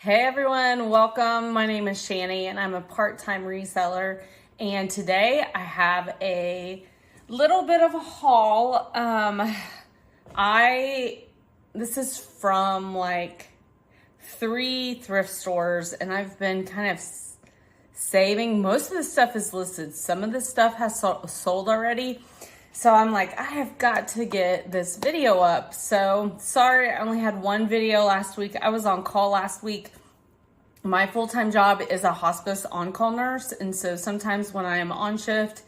Hey everyone, welcome. My name is Shani and I'm a part-time reseller. And today I have a little bit of a haul. This is from like 3 thrift stores and I've been kind of saving. Most of the stuff is listed. Some of the stuff has sold already. So I'm like, I have got to get this video up. So sorry, I only had one video last week. I was on call last week. My full-time job is a hospice on-call nurse. And so sometimes when I am on shift,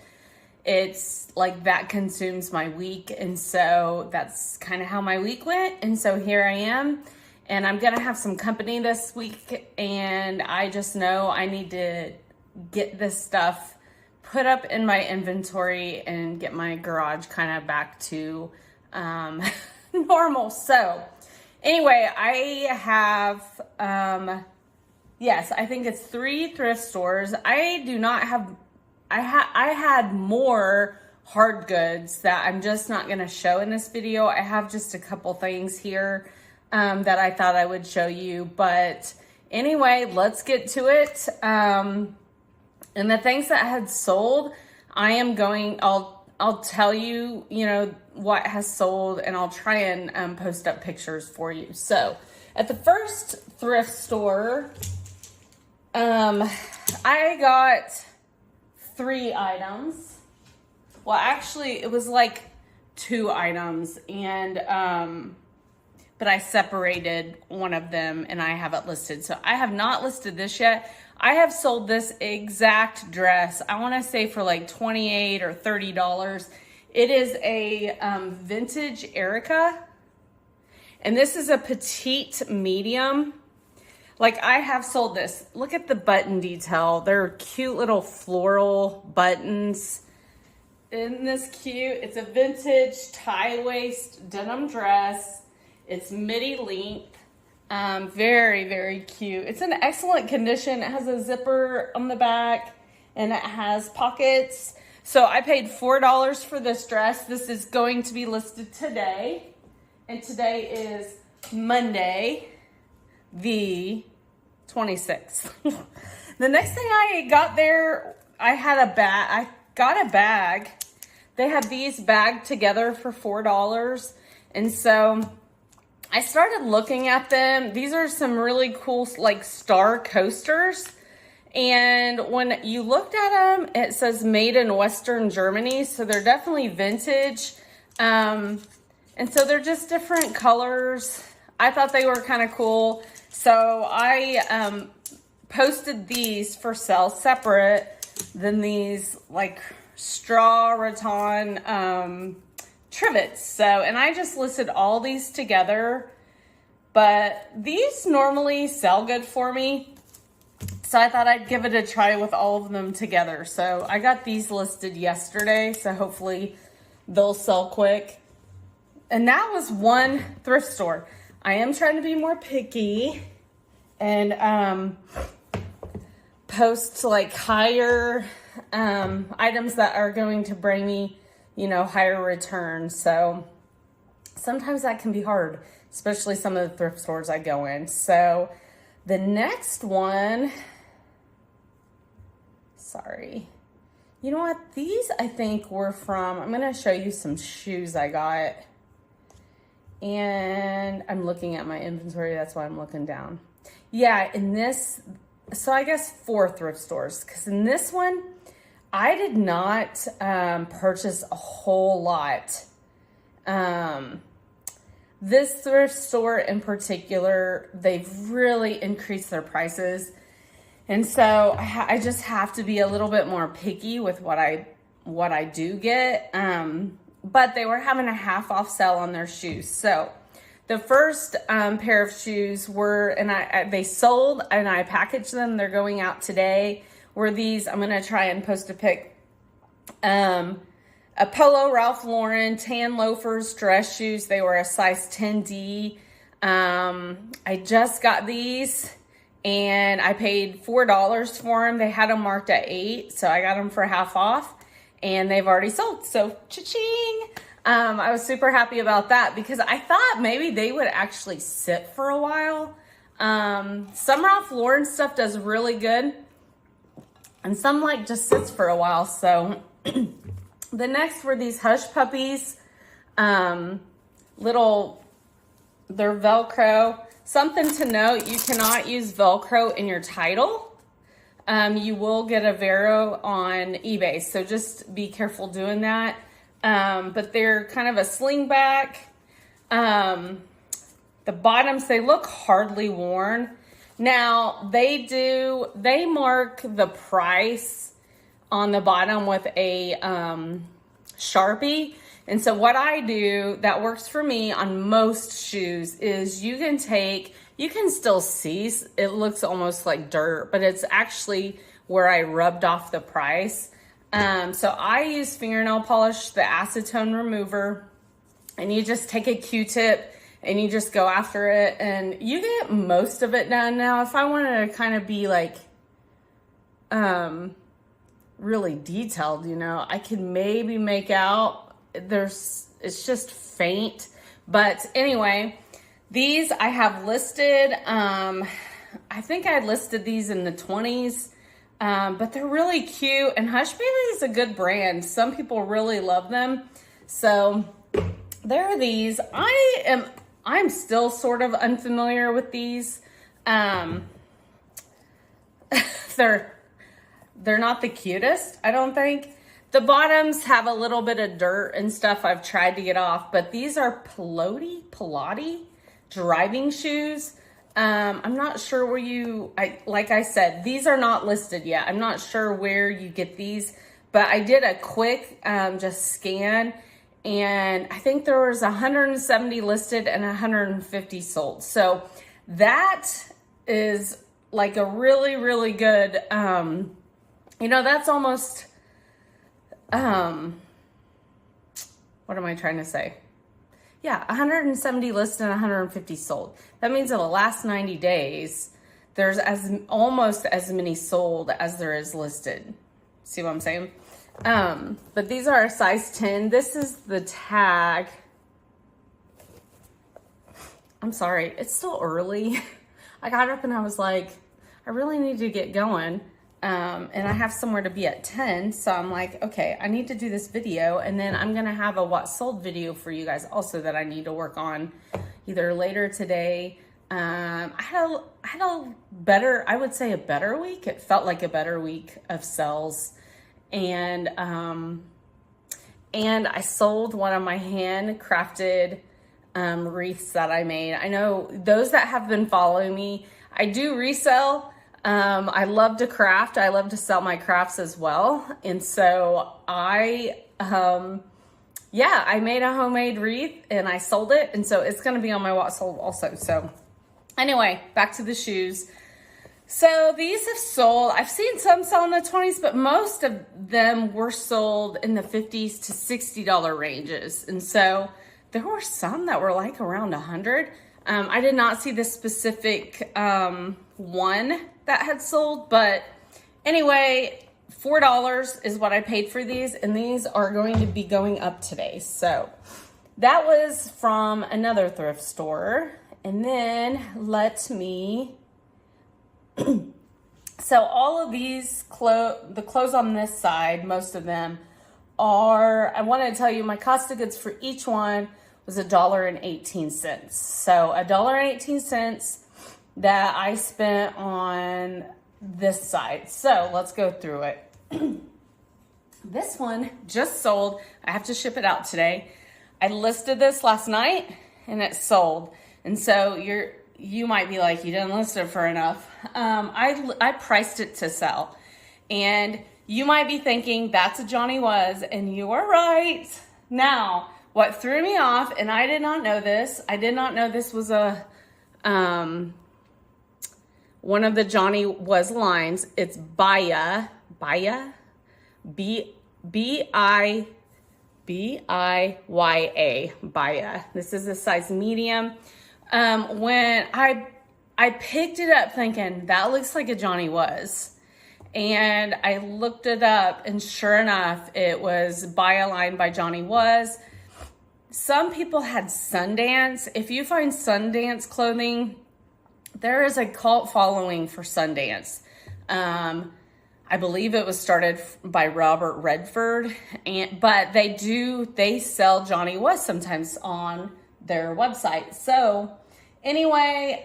it's like that consumes my week. And so that's kind of how my week went. And so here I am. And I'm going to have some company this week. And I just know I need to get this stuff put up in my inventory and get my garage kind of back to normal. So anyway, I have, yes, I think it's 3 thrift stores. I do not have, I had more hard goods that I'm just not going to show in this video. I have just a couple things here that I thought I would show you. But anyway, let's get to it. And the things that had sold, I'll tell you, what has sold, and I'll try and post up pictures for you. So at the first thrift store, I got 3 items. Well, actually it was like 2 items and, but I separated one of them and I have it listed. So I have not listed this yet. I have sold this exact dress, I want to say for like $28 or $30. It is a vintage Erica. And this is a petite medium. Like I have sold this. Look at the button detail. They're cute little floral buttons. Isn't this cute? It's a vintage tie waist denim dress. It's midi length. Very, very cute. It's in excellent condition. It has a zipper on the back and it has pockets. So I paid $4 for this dress. This is going to be listed today. And today is Monday, the 26th. The next thing I got there, I got a bag. They have these bagged together for $4. And so I started looking at them. These are some really cool like star coasters. And when you looked at them, it says made in Western Germany. So they're definitely vintage. And so they're just different colors. I thought they were kind of cool. So I posted these for sale separate than these like straw rattan trivets. So, and I just listed all these together, but these normally sell good for me. So I thought I'd give it a try with all of them together. So I got these listed yesterday. So hopefully they'll sell quick. And that was one thrift store. I am trying to be more picky and post like higher items that are going to bring me higher returns. So sometimes that can be hard, especially some of the thrift stores I go in. So the next one, sorry. You know what? These I think were from, I'm going to show you some shoes I got. And I'm looking at my inventory. That's why I'm looking down. Yeah, in this, so I guess 4 thrift stores. Because in this one, I did not purchase a whole lot. This thrift store in particular, they've really increased their prices. And so I just have to be a little bit more picky with what I do get. But they were having a half off sale on their shoes. So the first pair of shoes were, and they sold and I packaged them. They're going out today. Were these, I'm going to try and post a pic. A Polo Ralph Lauren tan loafers dress shoes. They were a size 10D. I just got these and I paid $4 for them. They had them marked at $8. So I got them for half off and they've already sold. So cha-ching. I was super happy about that because I thought maybe they would actually sit for a while. Some Ralph Lauren stuff does really good, and some like just sits for a while. So the next were these Hush Puppies, they're Velcro. Something to note, you cannot use Velcro in your title. You will get a Vero on eBay, so just be careful doing that. But they're kind of a slingback. The bottoms, they look hardly worn. Now, they mark the price on the bottom with a Sharpie. And so what I do that works for me on most shoes is you can still see, it looks almost like dirt, but it's actually where I rubbed off the price. So I use fingernail polish, the acetone remover, and you just take a Q-tip and you just go after it, and you get most of it done. Now, if I wanted to kind of be like, really detailed, I could maybe make out it's just faint. But anyway, these I have listed, I think I listed these in the 20s, but they're really cute, and Hush Baby is a good brand. Some people really love them. So there are these. I'm still sort of unfamiliar with these. They're not the cutest, I don't think. The bottoms have a little bit of dirt and stuff I've tried to get off, but these are Pilotti driving shoes. I'm not sure where like I said, these are not listed yet. I'm not sure where you get these, but I did a quick just scan, and I think there was 170 listed and 150 sold. So that is like a really, really good, that's almost, what am I trying to say? Yeah, 170 listed and 150 sold. That means in the last 90 days, there's almost as many sold as there is listed. See what I'm saying? But these are a size 10. This is the tag. I'm sorry, it's still early. I got up and I was like, I really need to get going. And I have somewhere to be at 10. So I'm like, okay, I need to do this video. And then I'm going to have a what sold video for you guys also that I need to work on either later today. I had a better, I would say a better week. It felt like a better week of sells. And I sold one of my handcrafted wreaths that I made. I know those that have been following me, I do resell. I love to craft. I love to sell my crafts as well. And so I made a homemade wreath and I sold it. And so it's going to be on my what sold also. So anyway, back to the shoes. So these have sold. I've seen some sell in the 20s, but most of them were sold in the $50s to $60 ranges. And so there were some that were like around 100. I did not see the specific one that had sold, but anyway, $4 is what I paid for these, and these are going to be going up today. So that was from another thrift store. And then so all of these the clothes on this side, most of them are, I want to tell you my cost of goods for each one was $1.18. So $1.18 that I spent on this side. So let's go through it. This one just sold. I have to ship it out today. I listed this last night and it sold. And so you might be like, you didn't list it for enough. I priced it to sell. And you might be thinking that's a Johnny Was, and you are right. Now, what threw me off, and I did not know this. I did not know this was a one of the Johnny Was lines. It's Baya, B-I-Y-A, Baya. This is a size medium. When I picked it up thinking, that looks like a Johnny Was. And I looked it up, and sure enough, it was Baya line by Johnny Was. Some people had Sundance. If you find Sundance clothing there is a cult following for Sundance. I believe it was started by Robert Redford, but they sell Johnny West sometimes on their website. So anyway,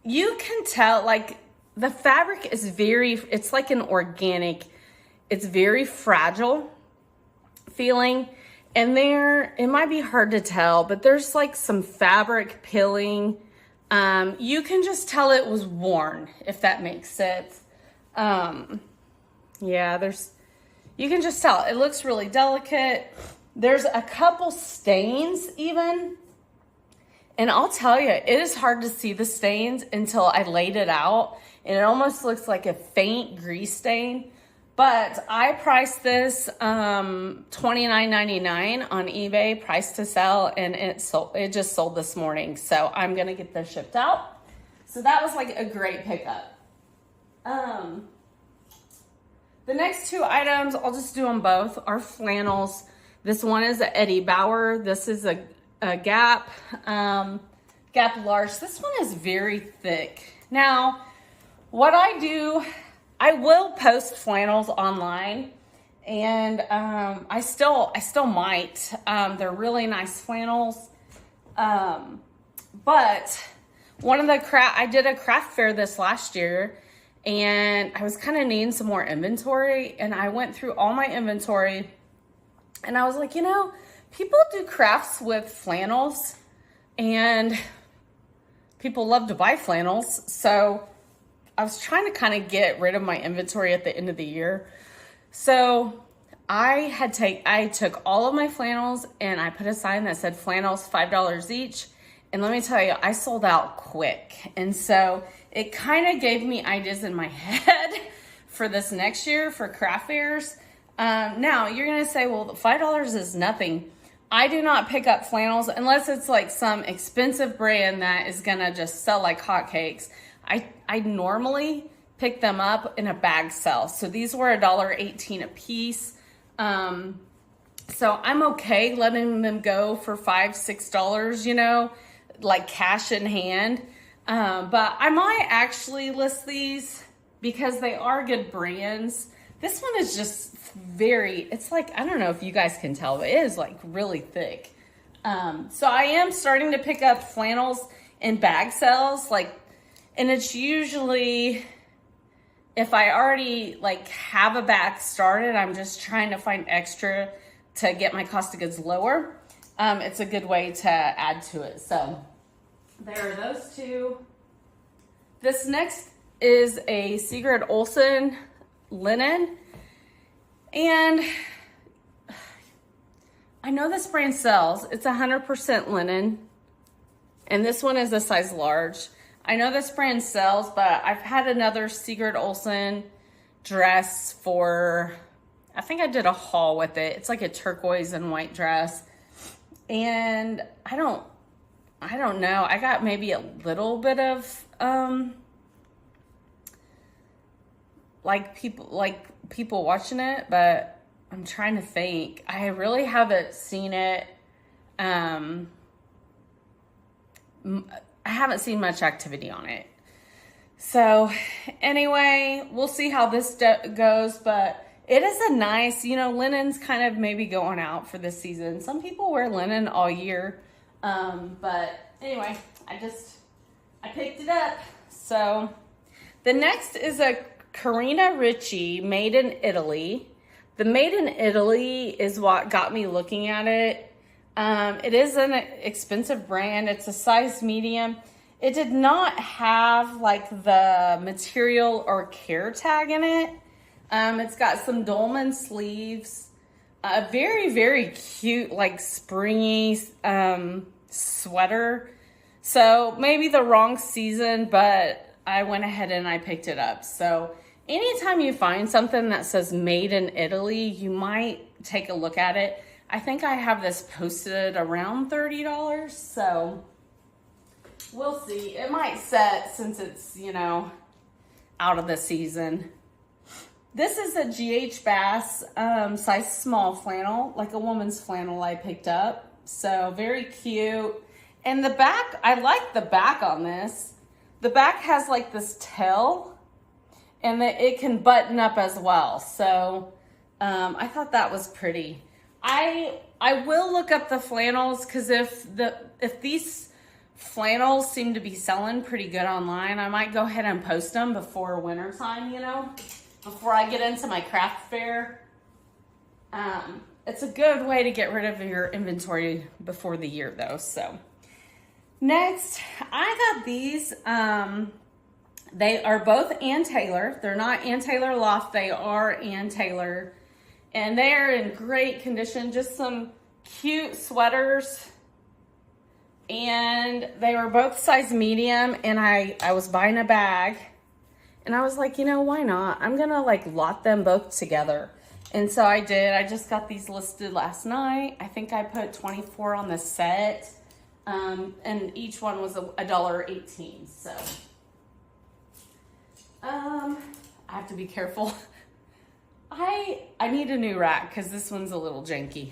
you can tell, like, the fabric is it's like an organic, it's very fragile feeling. And it might be hard to tell, but there's like some fabric pilling. You can just tell it was worn, if that makes sense. Yeah, you can just tell. It looks really delicate. There's a couple stains even. And I'll tell you, it is hard to see the stains until I laid it out. And it almost looks like a faint grease stain. But I priced this $29.99 on eBay, price to sell, and it just sold this morning. So I'm gonna get this shipped out. So that was like a great pickup. The next two items, I'll just do them both, are flannels. This one is a Eddie Bauer. This is a Gap large. This one is very thick. Now, what I do, I will post flannels online, and I still might. They're really nice flannels. But one of I did a craft fair this last year, and I was kind of needing some more inventory, and I went through all my inventory, and I was like, people do crafts with flannels, and people love to buy flannels, so I was trying to kind of get rid of my inventory at the end of the year. So I took all of my flannels and I put a sign that said flannels $5 each. And let me tell you, I sold out quick. And so it kind of gave me ideas in my head for this next year for craft fairs. Now you're going to say, well, the $5 is nothing. I do not pick up flannels unless it's like some expensive brand that is going to just sell like hotcakes. I normally pick them up in a bag sale. So these were $1.18 a piece. So I'm okay letting them go for $5, $6, like cash in hand. But I might actually list these because they are good brands. This one is just it's like, I don't know if you guys can tell, but it is like really thick. So I am starting to pick up flannels in bag sales, and it's usually, if I already like have a bag started, I'm just trying to find extra to get my cost of goods lower. It's a good way to add to it. So there are those two. This next is a Sigrid Olsen linen. And I know this brand sells. It's 100% linen. And this one is a size large. I know this brand sells, but I've had another Sigrid Olsen dress I think I did a haul with it. It's like a turquoise and white dress. And I don't know. I got maybe a little bit of, people watching it, but I'm trying to think. I really haven't seen it. I haven't seen much activity on it. So anyway, we'll see how this goes, but it is a nice, linen's kind of maybe going out for this season. Some people wear linen all year. But anyway, I picked it up. So the next is a Carina Ricci made in Italy. The made in Italy is what got me looking at it. It is an expensive brand. It's a size medium. It did not have like the material or care tag in it. It's got some dolman sleeves, a very, very cute, like springy sweater. So maybe the wrong season, but I went ahead and I picked it up. So anytime you find something that says made in Italy, you might take a look at it. I think I have this posted around $30, so we'll see. It might set since it's, out of the season. This is a GH Bass size small flannel, like a woman's flannel I picked up. So very cute. And the back, I like the back on this. The back has like this tail, and it can button up as well. So I thought that was pretty. I will look up the flannels, because if these flannels seem to be selling pretty good online, I might go ahead and post them before winter time, before I get into my craft fair. It's a good way to get rid of your inventory before the year though. So next, I got these. They are both Ann Taylor. They're not Ann Taylor Loft. They are Ann Taylor. And they are in great condition. Just some cute sweaters. And they were both size medium. And I was buying a bag. And I was like, why not? I'm going to like lot them both together. And so I did. I just got these listed last night. I think I put 24 on the set. And each one was $1.18. So I have to be careful. I need a new rack because this one's a little janky.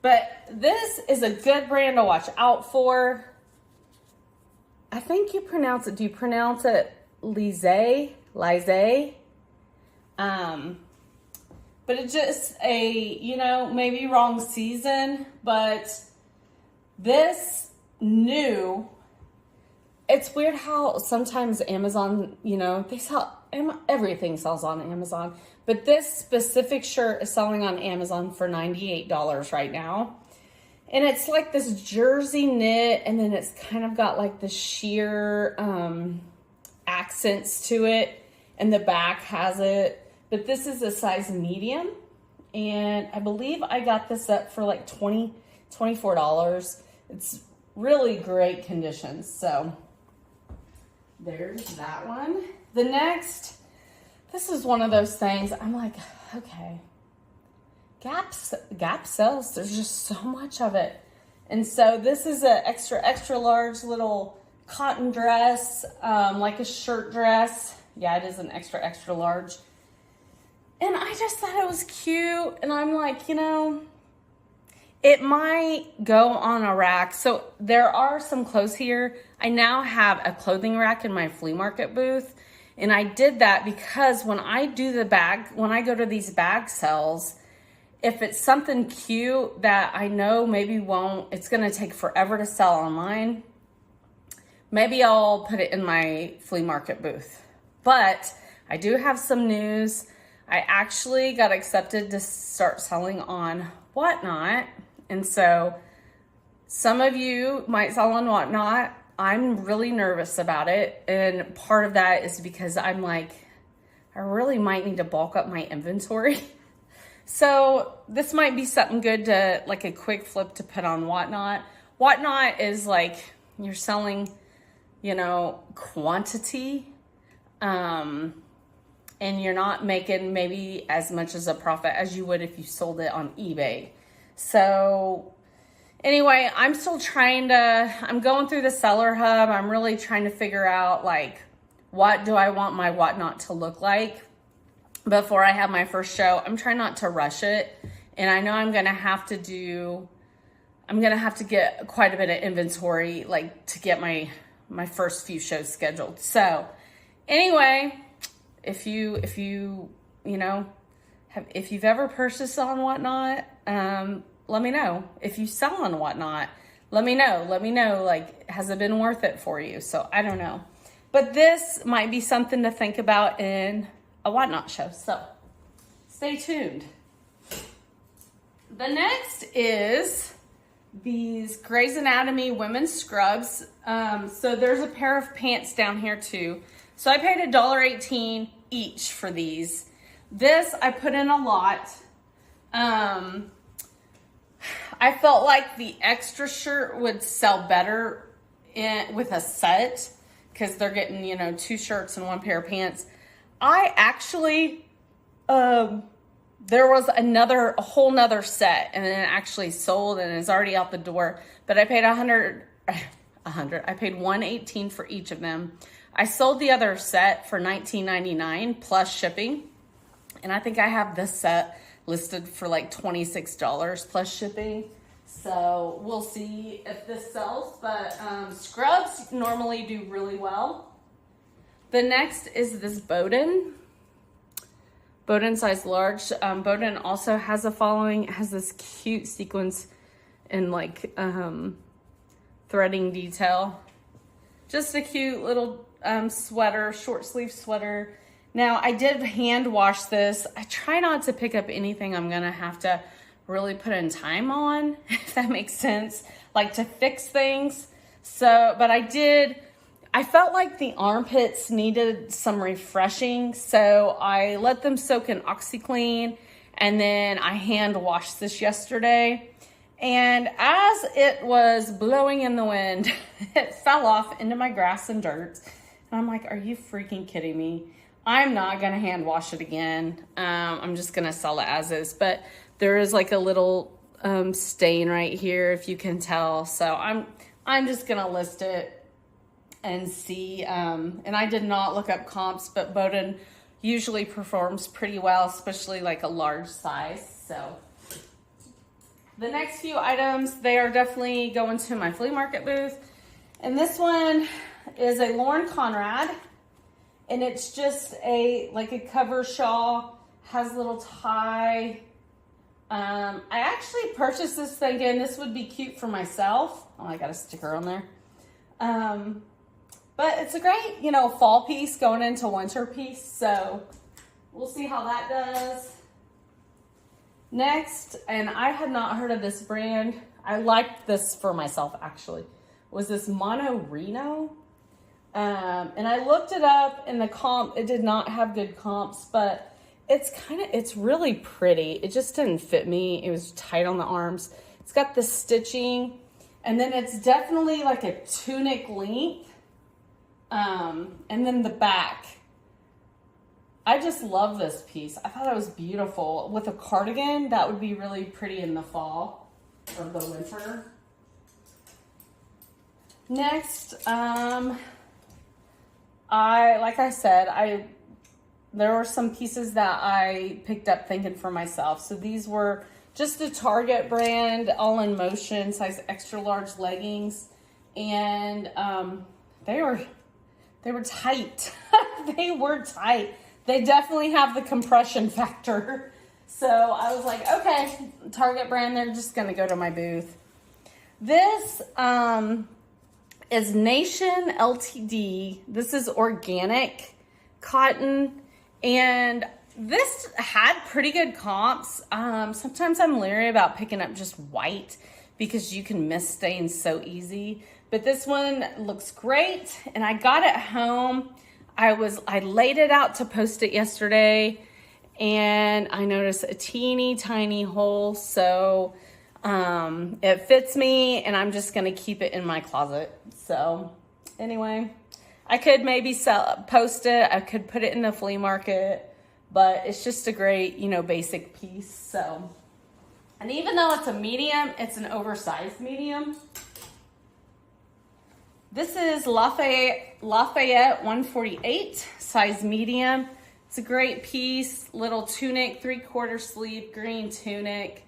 But this is a good brand to watch out for. I think you pronounce it. Do you pronounce it Lise? But it's just maybe wrong season, but this new, it's weird how sometimes Amazon, they sell, everything sells on Amazon, but this specific shirt is selling on Amazon for $98 right now. And it's like this jersey knit, and then it's kind of got like the sheer accents to it, and the back has it. But this is a size medium, and I believe I got this up for like $24. It's really great condition. So there's that one. The next, this is one of those things I'm like, okay, Gap sells. There's just so much of it. And so this is an extra large little cotton dress, like a shirt dress. Yeah, it is an extra large. And I just thought it was cute. And I'm like, it might go on a rack. So there are some clothes here. I now have a clothing rack in my flea market booth. And I did that because when I go to these bag sales, if it's something cute that I know maybe it's going to take forever to sell online, maybe I'll put it in my flea market booth. But I do have some news. I actually got accepted to start selling on Whatnot. And so some of you might sell on Whatnot. I'm really nervous about it. And part of that is because I'm like, I really might need to bulk up my inventory. So this might be something good to, like a quick flip to put on Whatnot. Whatnot is like, you're selling, quantity. And you're not making maybe as much as a profit as you would if you sold it on eBay. So anyway, I'm going through the seller hub. I'm really trying to figure out like, what do I want my Whatnot to look like before I have my first show. I'm trying not to rush it. And I know I'm going to have to get quite a bit of inventory, like to get my first few shows scheduled. So anyway, if you've ever purchased on Whatnot, let me know. If you sell on Whatnot, let me know, like, has it been worth it for you? So I don't know, but this might be something to think about in a Whatnot show. So stay tuned. The next is these Grey's Anatomy women's scrubs. So there's a pair of pants down here too. So I paid $1.18 each for these. This I put in a lot. I felt like the extra shirt would sell better with a set because they're getting, 2 shirts and 1 pair of pants. I actually, there was a whole nother set, and then it actually sold and is already out the door. But I paid I paid $1.18 for each of them. I sold the other set for $19.99 plus shipping. And I think I have this set listed for like $26 plus shipping. So we'll see if this sells, but scrubs normally do really well. The next is this Bowden size large. Bowden also has a following. It has this cute sequence and like threading detail. Just a cute little sweater, short sleeve sweater. Now I did hand wash this. I try not to pick up anything I'm gonna have to really put in time on, if that makes sense, like to fix things. So, but I felt like the armpits needed some refreshing, so I let them soak in OxyClean, and then I hand washed this yesterday. And as it was blowing in the wind, it fell off into my grass and dirt. And I'm like, are you freaking kidding me? I'm not gonna hand wash it again. I'm just gonna sell it as is. But there is like a little stain right here, if you can tell. So I'm just gonna list it and see. And I did not look up comps, but Bowden usually performs pretty well, especially like a large size. So the next few items, they are definitely going to my flea market booth. And this one is a Lauren Conrad, and it's just like a cover shawl, has a little tie. I actually purchased this thinking this would be cute for myself. Oh, I got a sticker on there. But it's a great, fall piece going into winter piece. So we'll see how that does. Next, and I had not heard of this brand. I liked this for myself actually. Was this Mono Reno? And I looked it up in the comp. It did not have good comps, but it's really pretty. It just didn't fit me. It was tight on the arms. It's got the stitching, and then it's definitely like a tunic length. And then the back. I just love this piece. I thought it was beautiful. With a cardigan, that would be really pretty in the fall or the winter. Next, there were some pieces that I picked up thinking for myself. So these were just a Target brand, all in motion, size extra large leggings. And they were tight. They were tight. They definitely have the compression factor. So I was like, okay, Target brand, they're just gonna go to my booth. This is Nation LTD. This is organic cotton, and this had pretty good comps. Sometimes I'm leery about picking up just white because you can miss stains so easy. But this one looks great, and I got it home. I laid it out to post it yesterday, and I noticed a teeny tiny hole. So it fits me, and I'm just gonna keep it in my closet. So anyway, I could maybe post it. I could put it in the flea market, but it's just a great, basic piece. So, and even though it's a medium, it's an oversized medium. This is Lafayette 148, size medium. It's a great piece, little tunic, 3/4 sleeve, green tunic.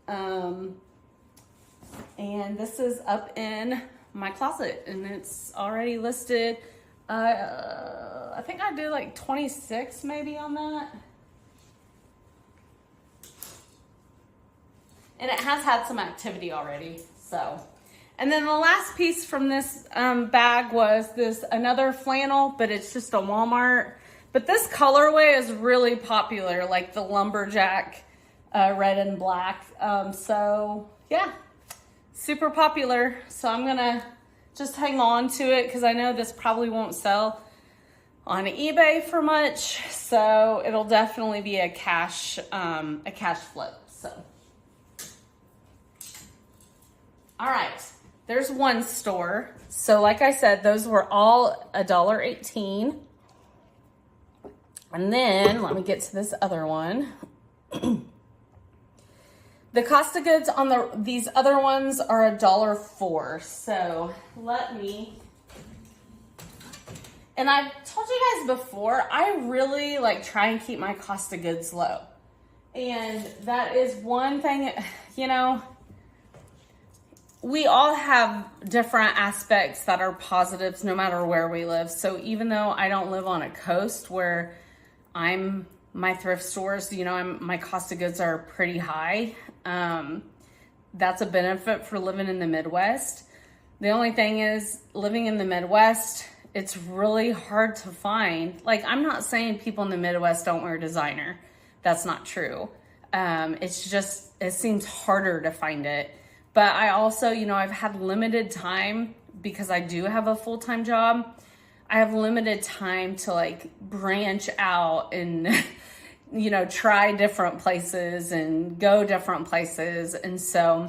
And this is up in my closet, and it's already listed. I think I did like 26 maybe on that. And it has had some activity already, so. And then the last piece from this bag was another flannel, but it's just a Walmart. But this colorway is really popular, like the lumberjack red and black. So yeah, super popular. So I'm gonna just hang on to it because I know this probably won't sell on eBay for much. So it'll definitely be a cash flip. So, all right. There's one store. So like I said, those were all $1.18. And then let me get to this other one. The cost of goods on these other ones are $1.04. So and I've told you guys before, I really try and keep my cost of goods low. And that is one thing, we all have different aspects that are positives no matter where we live. So even though I don't live on a coast where my thrift stores, my cost of goods are pretty high. That's a benefit for living in the Midwest. The only thing is, living in the Midwest, it's really hard to find. Like, I'm not saying people in the Midwest don't wear designer. That's not true. It's just, it seems harder to find it. But I also, I've had limited time because I do have a full-time job. I have limited time to like branch out and, try different places and go different places. And so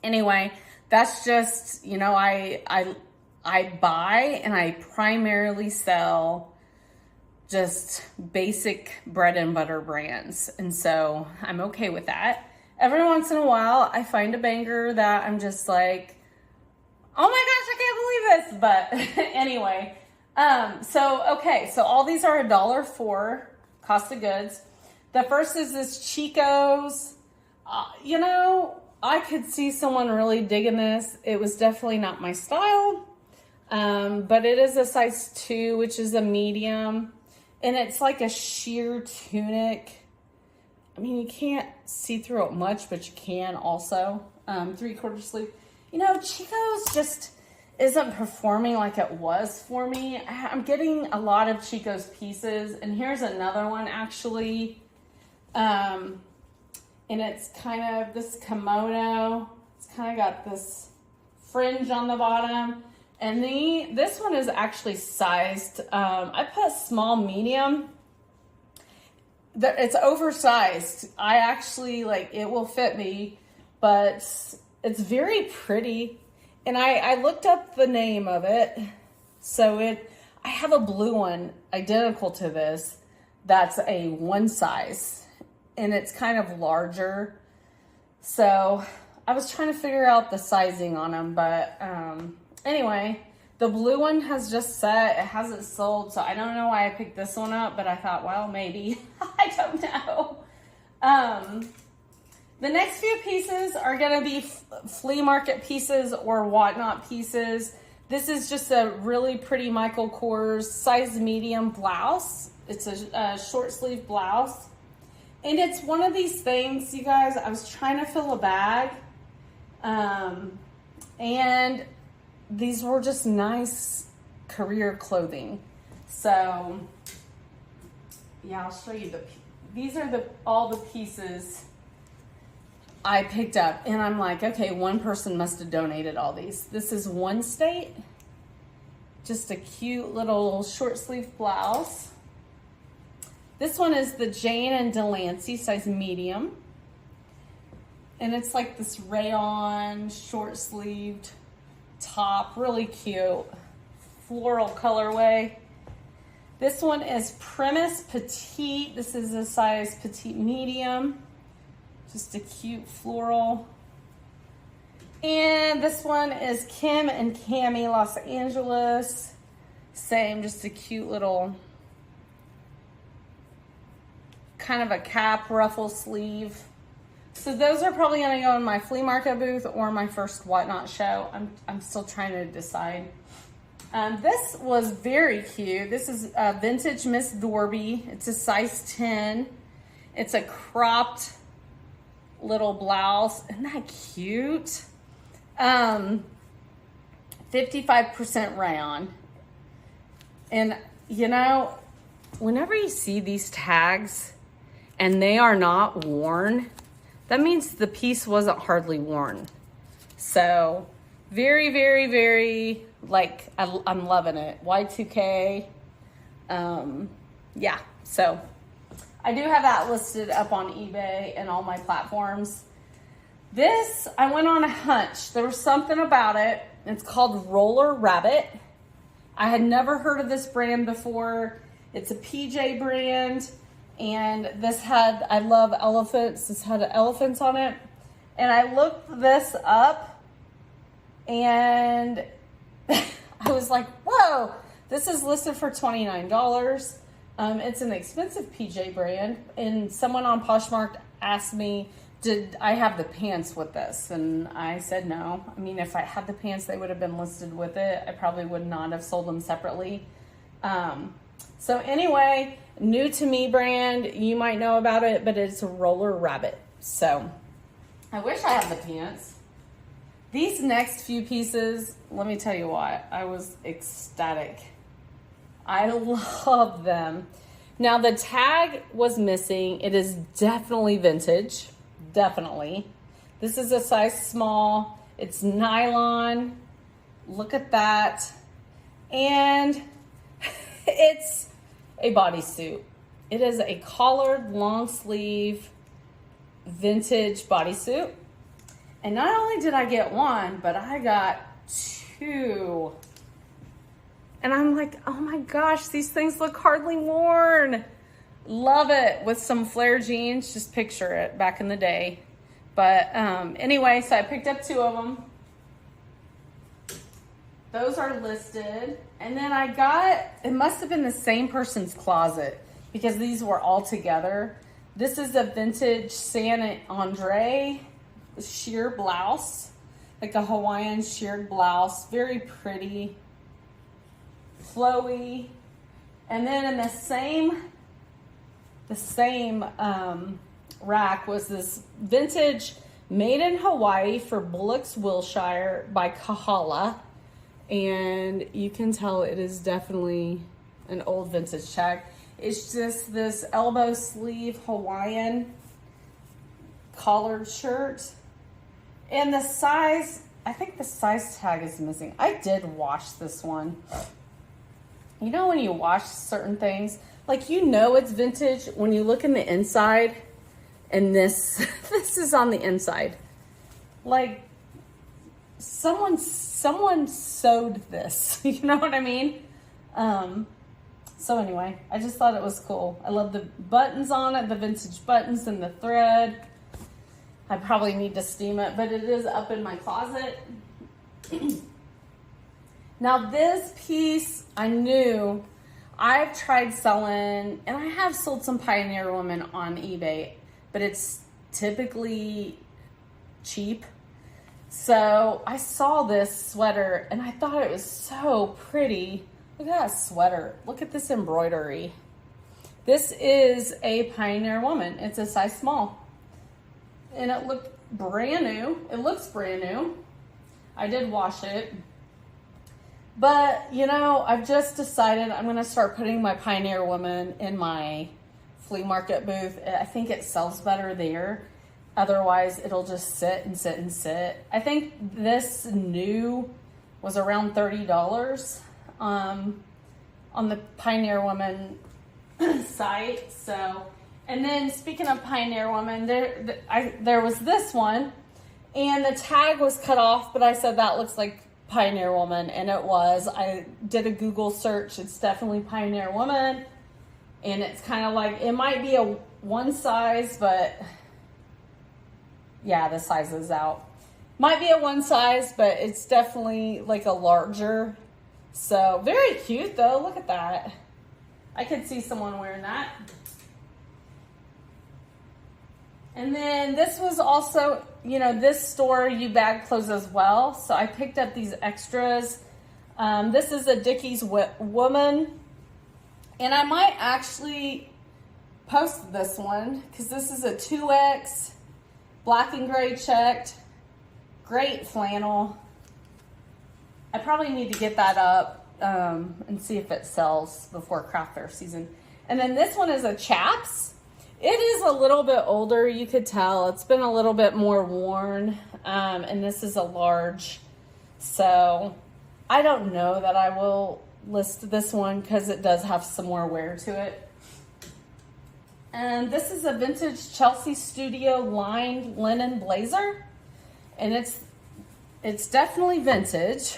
anyway, that's just, I buy and I primarily sell just basic bread and butter brands. And so I'm okay with that. Every once in a while, I find a banger that I'm just like, oh my gosh, I can't believe this. But anyway, so all these are $1.04 cost of goods. The first is this Chico's. I could see someone really digging this. It was definitely not my style, but it is a size 2, which is a medium. And it's like a sheer tunic. I mean, you can't see through it much, but you can also. 3/4 sleeve. Chico's just isn't performing like it was for me. I'm getting a lot of Chico's pieces. And here's another one, actually. And it's kind of this kimono. It's kind of got this fringe on the bottom. And this one is actually sized. I put small, medium. It's oversized. I actually, it will fit me, but it's very pretty. And I looked up the name of it. So I have a blue one identical to this. That's a 1 size and it's kind of larger. So I was trying to figure out the sizing on them, but anyway, the blue one has just set. It hasn't sold, so I don't know why I picked this one up, but I thought, well, maybe. I don't know. The next few pieces are going to be flea market pieces or whatnot pieces. This is just a really pretty Michael Kors size medium blouse. It's a short sleeve blouse. And it's one of these things, you guys, I was trying to fill a bag. And these were just nice career clothing. So, yeah, I'll show you these are all the pieces I picked up. And I'm like, okay, one person must have donated all these. This is One State. Just a cute little short sleeve blouse. This one is the Jane and Delancey size medium. And it's like this rayon short sleeved top, really cute floral colorway. This one is Premise Petite. This is a size petite medium. Just a cute floral. And this one is Kim and Cami Los Angeles. Same, just a cute little kind of a cap ruffle sleeve. So those are probably going to go in my flea market booth or my first whatnot show. I'm still trying to decide. This was very cute. This is vintage Miss Dorby. It's a size 10. It's a cropped little blouse. Isn't that cute? 55% rayon. And whenever you see these tags and they are not worn, that means the piece wasn't hardly worn. So very, very, very, I'm loving it. Y2K. Yeah, so I do have that listed up on eBay and all my platforms. This, I went on a hunch. There was something about it. It's called Roller Rabbit. I had never heard of this brand before. It's a PJ brand. And I love elephants. This had elephants on it. And I looked this up and I was like, whoa, this is listed for $29. It's an expensive PJ brand. And someone on Poshmark asked me, did I have the pants with this? And I said no. I mean, if I had the pants, they would have been listed with it. I probably would not have sold them separately. So anyway, new to me brand, you might know about it, but it's a Roller Rabbit. So I wish I had the pants. These next few pieces, let me tell you what, I was ecstatic. I love them. Now the tag was missing. It is definitely vintage, definitely. This is a size small. It's nylon. Look at that. And it's a bodysuit. It is a collared long sleeve vintage bodysuit. And not only did I get one, but I got two. And I'm like, oh my gosh, these things look hardly worn. Love it. With some flare jeans, just picture it back in the day. But anyway, so I picked up two of them. Those are listed. And then I got, it must have been the same person's closet because these were all together. This is a vintage San Andre sheer blouse, like a Hawaiian sheared blouse, very pretty, flowy. And then in the same rack was this vintage made in Hawaii for Bullock's Wilshire by Kahala. And you can tell it is definitely an old vintage tag. It's just this elbow sleeve Hawaiian collared shirt. And the size, I think the size tag is missing. I did wash this one. You know when you wash certain things, like you know it's vintage when you look in the inside and this is on the inside. Like someone sewed this, you know what I mean? So anyway, I just thought it was cool. I love the buttons on it, the vintage buttons and the thread. I probably need to steam it, but it is up in my closet. Now this piece, I knew I've tried selling, and I have sold some Pioneer Woman on eBay, but it's typically cheap. So I saw this sweater and I thought it was so pretty. Look at that sweater. Look at this embroidery. This is a Pioneer Woman. It's a size small. And it looked brand new. It looks brand new. I did wash it. But, you know, I've just decided I'm going to start putting my Pioneer Woman in my flea market booth. I think it sells better there. Otherwise, it'll just sit and sit and sit. I think this new was around $30 on the Pioneer Woman site. So, and then speaking of Pioneer Woman, there was this one, and the tag was cut off, but I said that looks like Pioneer Woman, and it was. I did a Google search. It's definitely Pioneer Woman, and it's kind of like, it might be a one size, but yeah, the size is out. Might be a one size, but it's definitely like a larger. So very cute though. Look at that. I could see someone wearing that. And then this was also, you know, this store, you bag clothes as well. So I picked up these extras. This is a Dickies Woman. And I might actually post this one because this is a 2X, black and gray checked, great flannel. I probably need to get that up and see if it sells before craft fair season. And then this one is a Chaps. It is a little bit older, you could tell. It's been a little bit more worn. And this is a large. So I don't know that I will list this one because it does have some more wear to it. And this is a vintage Chelsea Studio lined linen blazer. And it's definitely vintage.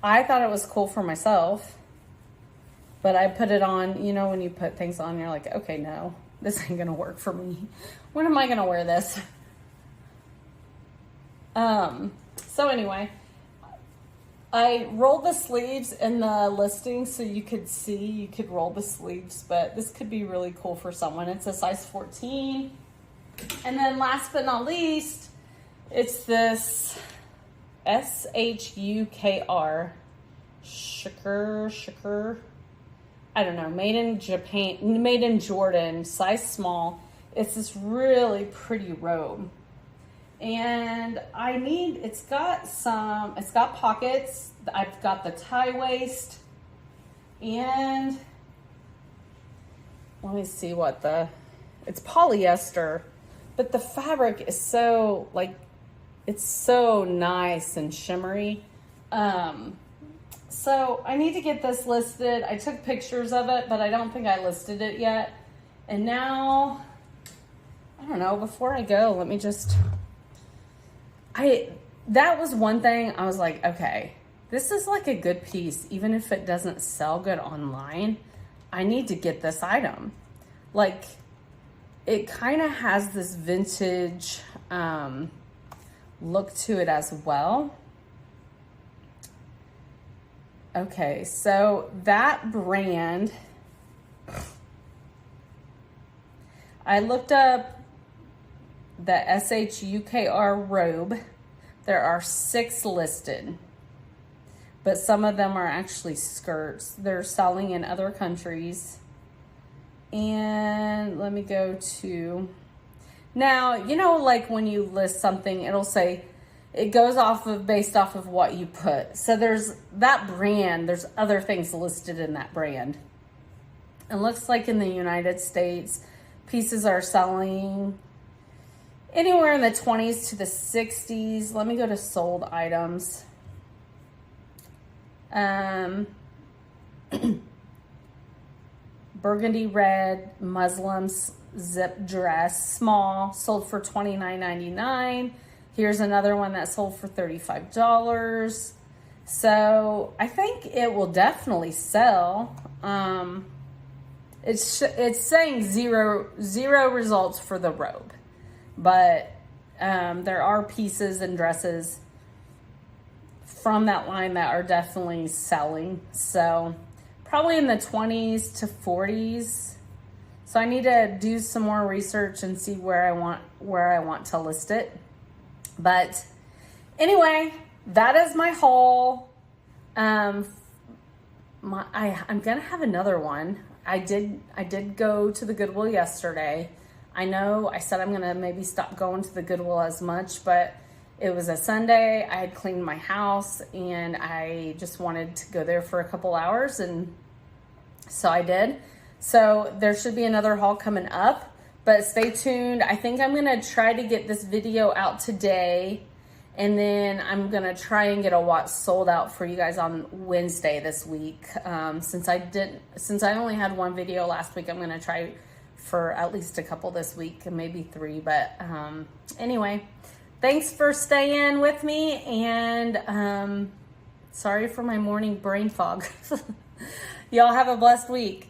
I thought it was cool for myself. But I put it on, you know, when you put things on, you're like, okay, no, this ain't gonna work for me. When am I gonna wear this? So anyway, I rolled the sleeves in the listing so you could see, you could roll the sleeves, but this could be really cool for someone. It's a size 14. And then last but not least, it's this SHUKR, Shukr, I don't know, made in Japan, made in Jordan, size small. It's this really pretty robe. And it's got pockets. I've got the tie waist, and let me see it's polyester, but the fabric is so, it's so nice and shimmery. So I need to get this listed. I took pictures of it, but I don't think I listed it yet. And now, I don't know, before I go, let me just, that was one thing I was like, okay, this is like a good piece. Even if it doesn't sell good online, I need to get this item. Like, it kind of has this vintage look to it as well. Okay, so that brand, I looked up the SHUKR robe. There are 6 listed, but some of them are actually skirts. They're selling in other countries. And let me go to, now, you know, like when you list something, it'll say, it goes based off of what you put. So there's that brand, there's other things listed in that brand. It looks like in the United States, pieces are selling anywhere in the 20s to the 60s. Let me go to sold items. Burgundy red muslin zip dress, small, sold for $29.99. Here's another one that sold for $35. So I think it will definitely sell. It's saying zero results for the robe, but there are pieces and dresses from that line that are definitely selling. So probably in the 20s to 40s. So I need to do some more research and see where I want to list it. But anyway, that is my haul. I'm gonna have another one. I did go to the Goodwill yesterday. I know I said I'm gonna maybe stop going to the Goodwill as much, but it was a Sunday. I had cleaned my house and I just wanted to go there for a couple hours, and so I did. So there should be another haul coming up. But stay tuned. I think I'm going to try to get this video out today. And then I'm going to try and get a watch sold out for you guys on Wednesday this week. Since I only had one video last week, I'm going to try for at least a couple this week and maybe 3. But anyway, thanks for staying with me. And sorry for my morning brain fog. Y'all have a blessed week.